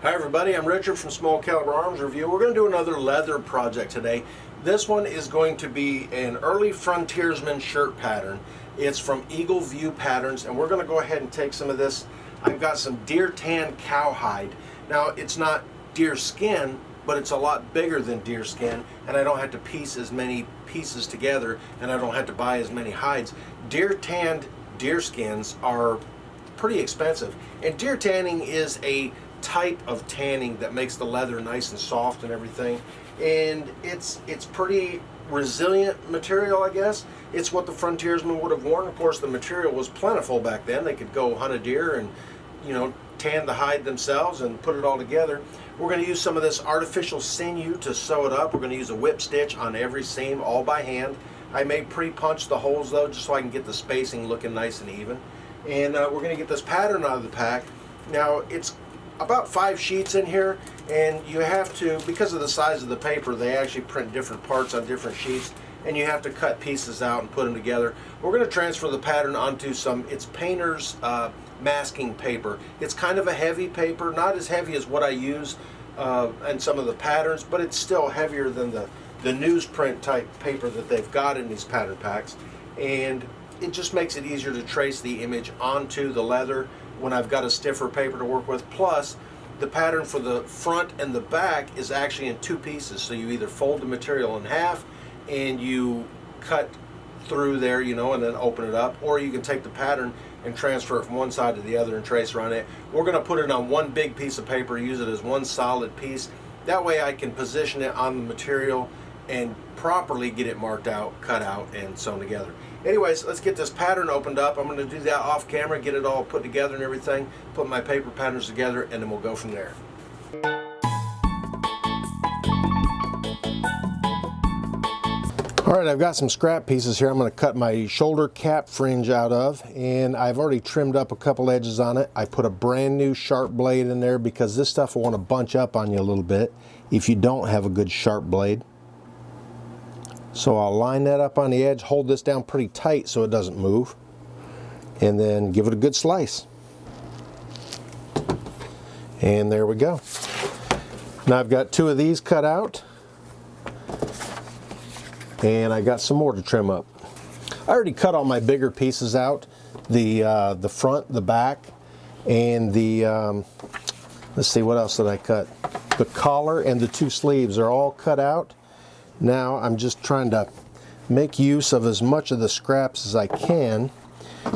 Hi everybody, I'm Richard from Small Caliber Arms Review. We're going to do another leather project today. This one is going to be an early Frontiersman shirt pattern. It's from Eagle View Patterns, and we're going to go ahead and take some of this. I've got some deertan cowhide. Now it's not deer skin, but it's a lot bigger than deer skin, and I don't have to piece as many pieces together, and I don't have to buy as many hides. Deer-tanned deer skins are pretty expensive, and deer tanning is a type of tanning that makes the leather nice and soft and everything, and it's pretty resilient material, I guess. It's what the frontiersmen would have worn. Of course, the material was plentiful back then. They could go hunt a deer and, you know, tan the hide themselves and put it all together. We're going to use some of this artificial sinew to sew it up. We're going to use a whip stitch on every seam, all by hand. I may pre-punch the holes though, just so I can get the spacing looking nice and even. And we're going to get this pattern out of the pack. Now it's about 5 sheets in here, and you have to, because of the size of the paper, they actually print different parts on different sheets, and you have to cut pieces out and put them together. We're going to transfer the pattern onto it's painter's masking paper. It's kind of a heavy paper, not as heavy as what I use in some of the patterns, but it's still heavier than the newsprint type paper that they've got in these pattern packs, and it just makes it easier to trace the image onto the leather when I've got a stiffer paper to work with. Plus, the pattern for the front and the back is actually in 2 pieces, so you either fold the material in half and you cut through there, you know, and then open it up, or you can take the pattern and transfer it from one side to the other and trace around it. We're going to put it on one big piece of paper, use it as one solid piece. That way I can position it on the material and properly get it marked out, cut out, and sewn together. Anyways, let's get this pattern opened up. I'm going to do that off camera, get it all put together and everything, put my paper patterns together, and then we'll go from there. Alright, I've got some scrap pieces here I'm going to cut my shoulder cap fringe out of, and I've already trimmed up a couple edges on it. I put a brand new sharp blade in there because this stuff will want to bunch up on you a little bit if you don't have a good sharp blade. So I'll line that up on the edge, hold this down pretty tight so it doesn't move, and then give it a good slice. And there we go. Now I've got 2 of these cut out, and I got some more to trim up. I already cut all my bigger pieces out, the front, the back, and the, let's see, what else did I cut? The collar and the 2 sleeves are all cut out. Now I'm just trying to make use of as much of the scraps as I can,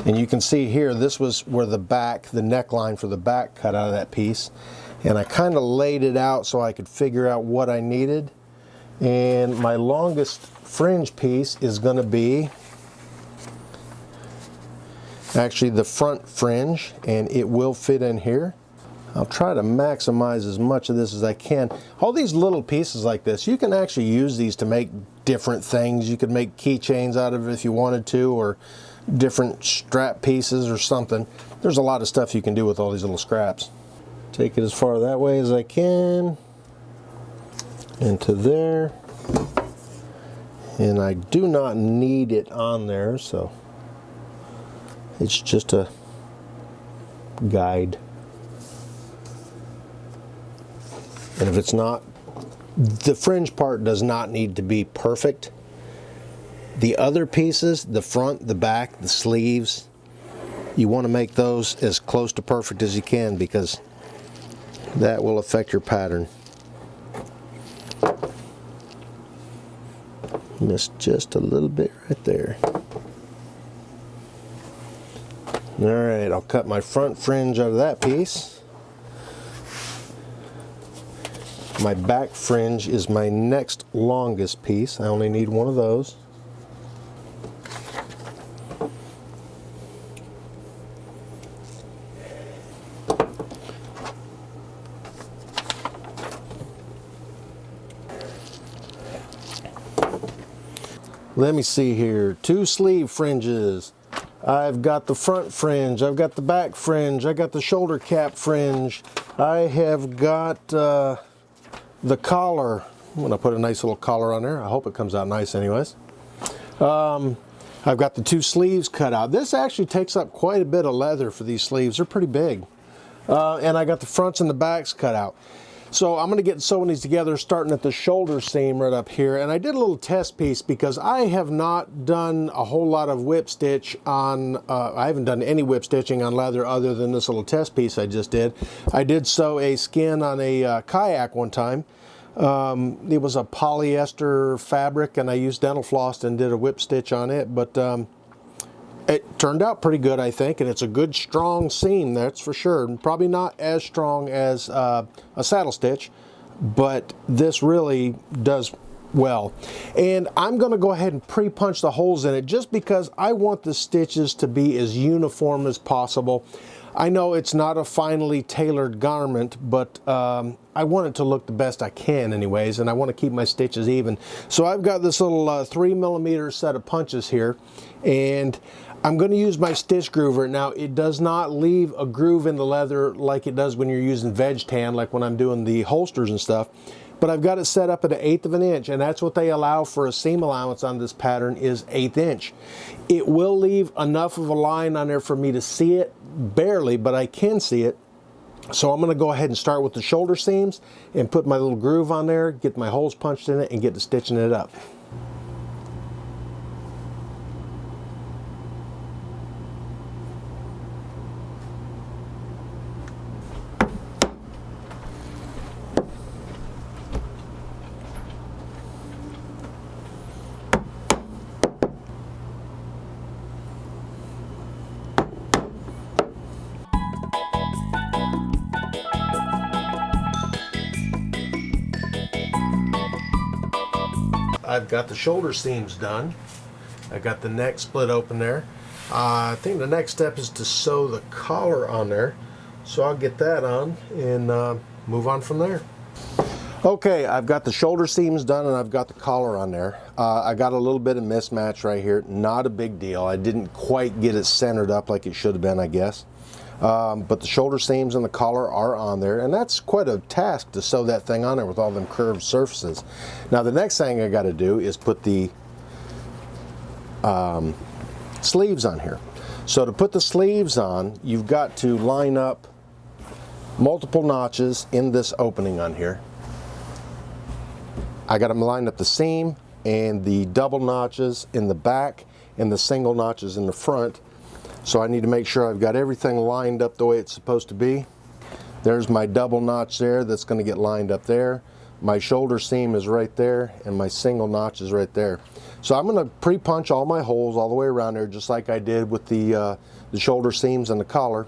and you can see here this was where the neckline for the back cut out of that piece, and I kind of laid it out so I could figure out what I needed. And my longest fringe piece is going to be actually the front fringe, and it will fit in here. I'll try to maximize as much of this as I can. All these little pieces like this, you can actually use these to make different things. You could make keychains out of it if you wanted to, or different strap pieces or something. There's a lot of stuff you can do with all these little scraps. Take it as far that way as I can, into there. And I do not need it on there, so it's just a guide. And if it's not, the fringe part does not need to be perfect. The other pieces, the front, the back, the sleeves, you want to make those as close to perfect as you can, because that will affect your pattern. Missed just a little bit right there. Alright, I'll cut my front fringe out of that piece. My back fringe is my next longest piece. I only need 1 of those. Let me see here. 2 sleeve fringes. I've got the front fringe. I've got the back fringe. I got the shoulder cap fringe. I have got the collar. I'm going to put a nice little collar on there. I hope it comes out nice anyways. I've got the 2 sleeves cut out. This actually takes up quite a bit of leather for these sleeves. They're pretty big. And I got the fronts and the backs cut out. So I'm going to get sewing these together, starting at the shoulder seam right up here. And I did a little test piece because I have not done a whole lot of whip stitch on, I haven't done any whip stitching on leather other than this little test piece I just did. I did sew a skin on a kayak one time. It was a polyester fabric, and I used dental floss and did a whip stitch on it, but it turned out pretty good, I think, and it's a good strong seam, that's for sure. Probably not as strong as a saddle stitch, but this really does well. And I'm going to go ahead and pre-punch the holes in it just because I want the stitches to be as uniform as possible. I know it's not a finely tailored garment, but I want it to look the best I can anyways, and I want to keep my stitches even. So I've got this little 3mm set of punches here, and I'm going to use my stitch groover. Now, it does not leave a groove in the leather like it does when you're using veg tan, like when I'm doing the holsters and stuff. But I've got it set up at 1/8 of an inch, and that's what they allow for a seam allowance on this pattern is 1/8 inch. It will leave enough of a line on there for me to see it, barely, but I can see it. So I'm going to go ahead and start with the shoulder seams and put my little groove on there, get my holes punched in it, and get to stitching it up. I've got the shoulder seams done. I got the neck split open there. I think the next step is to sew the collar on there. So I'll get that on and move on from there. Okay, I've got the shoulder seams done and I've got the collar on there. I got a little bit of mismatch right here. Not a big deal. I didn't quite get it centered up like it should have been, I guess. But the shoulder seams and the collar are on there, and that's quite a task to sew that thing on there with all them curved surfaces. Now the next thing I got to do is put the sleeves on here. So to put the sleeves on, you've got to line up multiple notches in this opening on here. I got them lined up the seam and the double notches in the back and the single notches in the front. So I need to make sure I've got everything lined up the way it's supposed to be. There's my double notch there that's going to get lined up there. My shoulder seam is right there, and my single notch is right there. So I'm going to pre-punch all my holes all the way around there, just like I did with the shoulder seams and the collar.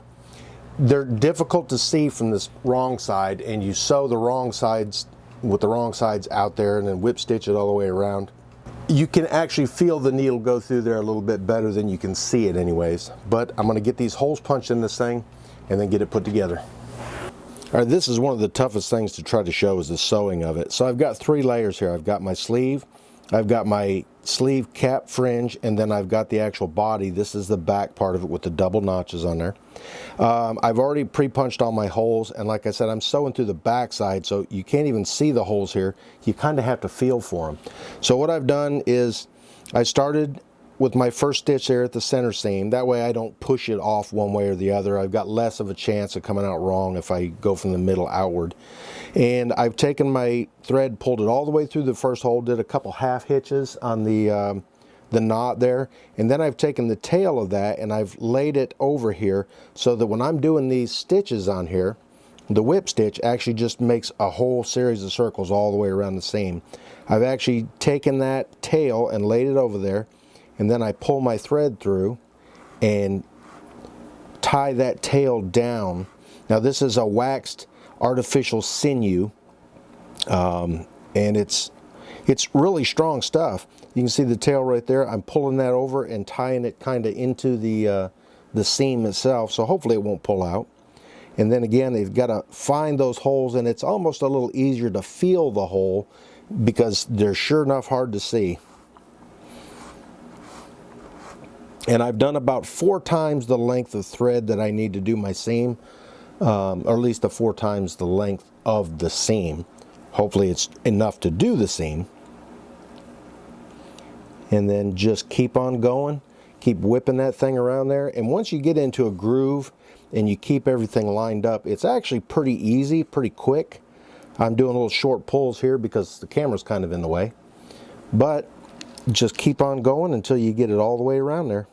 They're difficult to see from this wrong side, and you sew the wrong sides with the wrong sides out there and then whip stitch it all the way around. You can actually feel the needle go through there a little bit better than you can see it anyways. But I'm going to get these holes punched in this thing and then get it put together. All right, this is one of the toughest things to try to show is the sewing of it. So I've got 3 layers here. I've got my sleeve, I've got my sleeve cap fringe, and then I've got the actual body. This is the back part of it with the double notches on there. I've already pre-punched all my holes, and like I said, I'm sewing through the back side, so you can't even see the holes here. You kind of have to feel for them. So what I've done is I started with my first stitch there at the center seam. That way I don't push it off one way or the other. I've got less of a chance of coming out wrong if I go from the middle outward. And I've taken my thread, pulled it all the way through the first hole, did a couple half hitches on the knot there, and then I've taken the tail of that and I've laid it over here so that when I'm doing these stitches on here, the whip stitch actually just makes a whole series of circles all the way around the seam. I've actually taken that tail and laid it over there, and then I pull my thread through and tie that tail down. Now this is a waxed artificial sinew, and it's really strong stuff. You can see the tail right there. I'm pulling that over and tying it kind of into the seam itself, so hopefully it won't pull out. And then again, they've got to find those holes, and it's almost a little easier to feel the hole because they're sure enough hard to see. And I've done about 4 times the length of thread that I need to do my seam, or at least 4 times the length of the seam. Hopefully it's enough to do the seam. And then just keep on going, Keep whipping that thing around there. And once you get into a groove and you keep everything lined up, it's actually pretty easy, pretty quick. I'm doing little short pulls here because the camera's kind of in the way. But just keep on going until you get it all the way around there.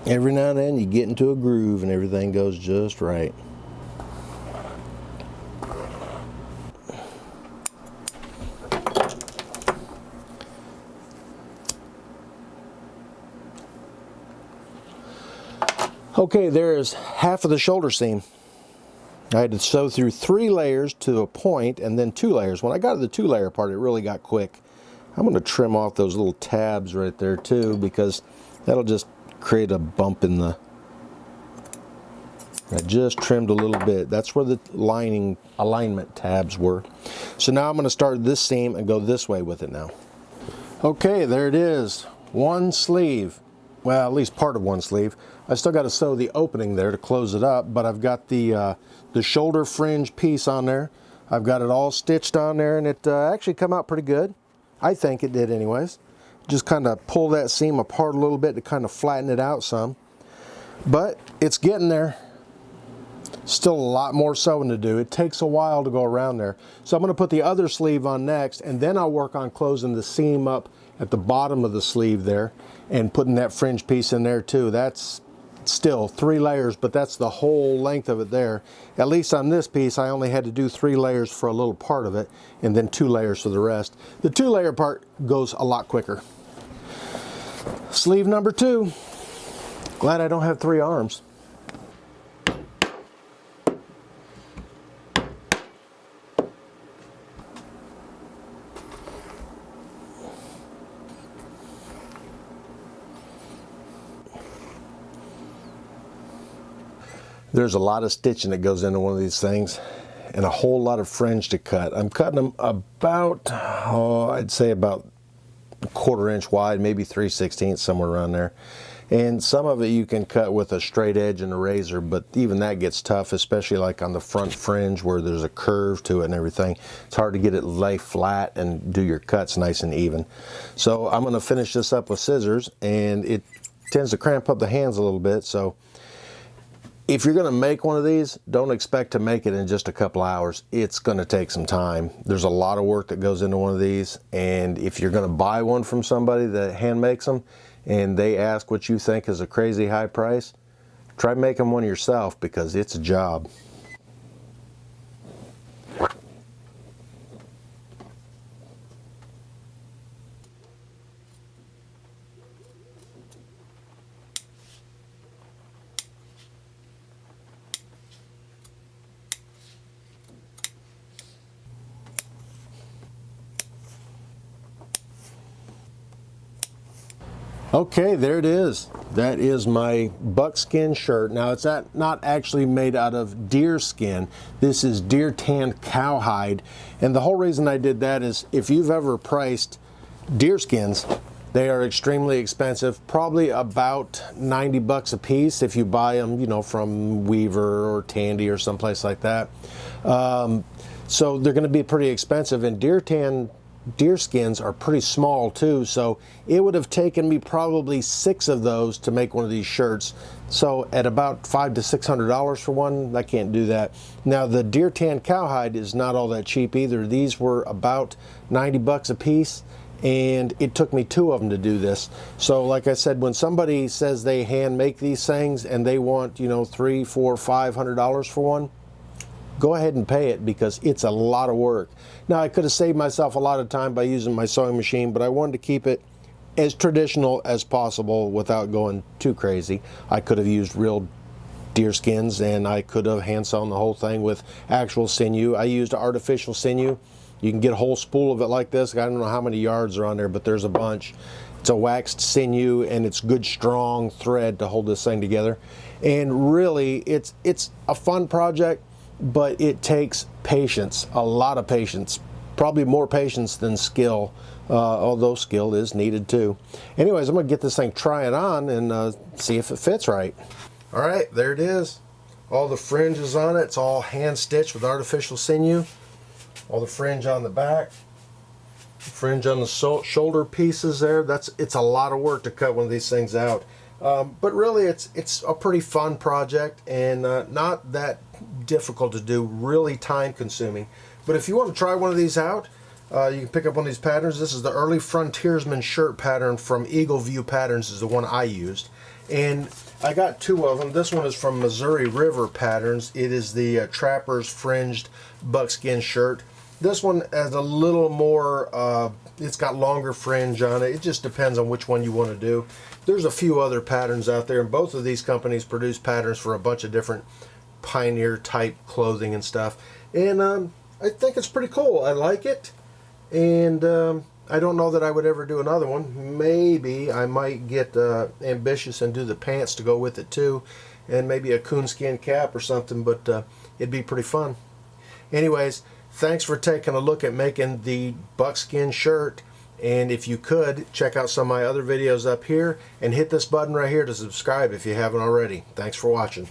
Every now and then you get into a groove and everything goes just right. Okay, there's half of the shoulder seam. I had to sew through 3 layers to a point and then 2 layers. When I got to the 2-layer part, it really got quick. I'm going to trim off those little tabs right there too, because that'll just create a bump in the... I just trimmed a little bit. That's where the lining alignment tabs were. So now I'm going to start this seam and go this way with it now. Okay, there it is. One sleeve. Well, at least part of one sleeve. I still got to sew the opening there to close it up, but I've got the shoulder fringe piece on there. I've got it all stitched on there, and it actually come out pretty good. I think it did anyways. Just kind of pull that seam apart a little bit to kind of flatten it out some. But it's getting there. Still a lot more sewing to do. It takes a while to go around there. So I'm going to put the other sleeve on next, and then I'll work on closing the seam up at the bottom of the sleeve there and putting that fringe piece in there too. That's still 3 layers, but that's the whole length of it there. At least on this piece, I only had to do 3 layers for a little part of it and then 2 layers for the rest. The 2-layer part goes a lot quicker. Sleeve number 2. Glad I don't have 3 arms. There's a lot of stitching that goes into one of these things and a whole lot of fringe to cut. I'm cutting them about, I'd say about 1/4 inch wide, maybe 3/16, somewhere around there. And some of it you can cut with a straight edge and a razor, but even that gets tough, especially like on the front fringe where there's a curve to it and everything. It's hard to get it lay flat and do your cuts nice and even. So I'm going to finish this up with scissors, and it tends to cramp up the hands a little bit. So if you're going to make one of these, don't expect to make it in just a couple hours. It's going to take some time. There's a lot of work that goes into one of these, and if you're going to buy one from somebody that hand makes them and they ask what you think is a crazy high price, try making one yourself, because it's a job. Okay, there it is. That is my buckskin shirt. Now, it's not actually made out of deer skin. This is deer tanned cowhide. And the whole reason I did that is if you've ever priced deer skins, they are extremely expensive, probably about 90 bucks a piece if you buy them, you know, from Weaver or Tandy or someplace like that. So they're going to be pretty expensive, and deer skins are pretty small too, so it would have taken me probably 6 of those to make one of these shirts. So at about $500 to $600 for one, I can't do that. Now the deer tan cowhide is not all that cheap either. These were about 90 bucks a piece, and it took me 2 of them to do this. So like I said, when somebody says they hand make these things and they want, you know, $300, $400, $500 for one, go ahead and pay it, because it's a lot of work. Now, I could have saved myself a lot of time by using my sewing machine, but I wanted to keep it as traditional as possible without going too crazy. I could have used real deer skins, and I could have hand sewn the whole thing with actual sinew. I used artificial sinew. You can get a whole spool of it like this. I don't know how many yards are on there, but there's a bunch. It's a waxed sinew, and it's good strong thread to hold this thing together. And really, it's a fun project, but it takes patience, a lot of patience, probably more patience than skill, although skill is needed too. Anyways, I'm gonna get this thing, try it on, and see if it fits right. All right, there it is. All the fringe is on it. It's all hand stitched with artificial sinew. All the fringe on the back, fringe on the shoulder pieces there. It's a lot of work to cut one of these things out. But really, it's a pretty fun project, and not that difficult to do, really time consuming. But if you want to try one of these out, you can pick up one of these patterns. This is the early Frontiersman shirt pattern from Eagle View Patterns, is the one I used. And I got two of them. This one is from Missouri River Patterns. It is the Trapper's Fringed Buckskin Shirt. This one has a little more, it's got longer fringe on it. It just depends on which one you want to do. There's a few other patterns out there, and both of these companies produce patterns for a bunch of different pioneer type clothing and stuff. And I think it's pretty cool. I like it, and I don't know that I would ever do another one. Maybe I might get ambitious and do the pants to go with it too, and maybe a coonskin cap or something, but it'd be pretty fun. Anyways, thanks for taking a look at making the buckskin shirt, and if you could, check out some of my other videos up here, and hit this button right here to subscribe if you haven't already. Thanks for watching.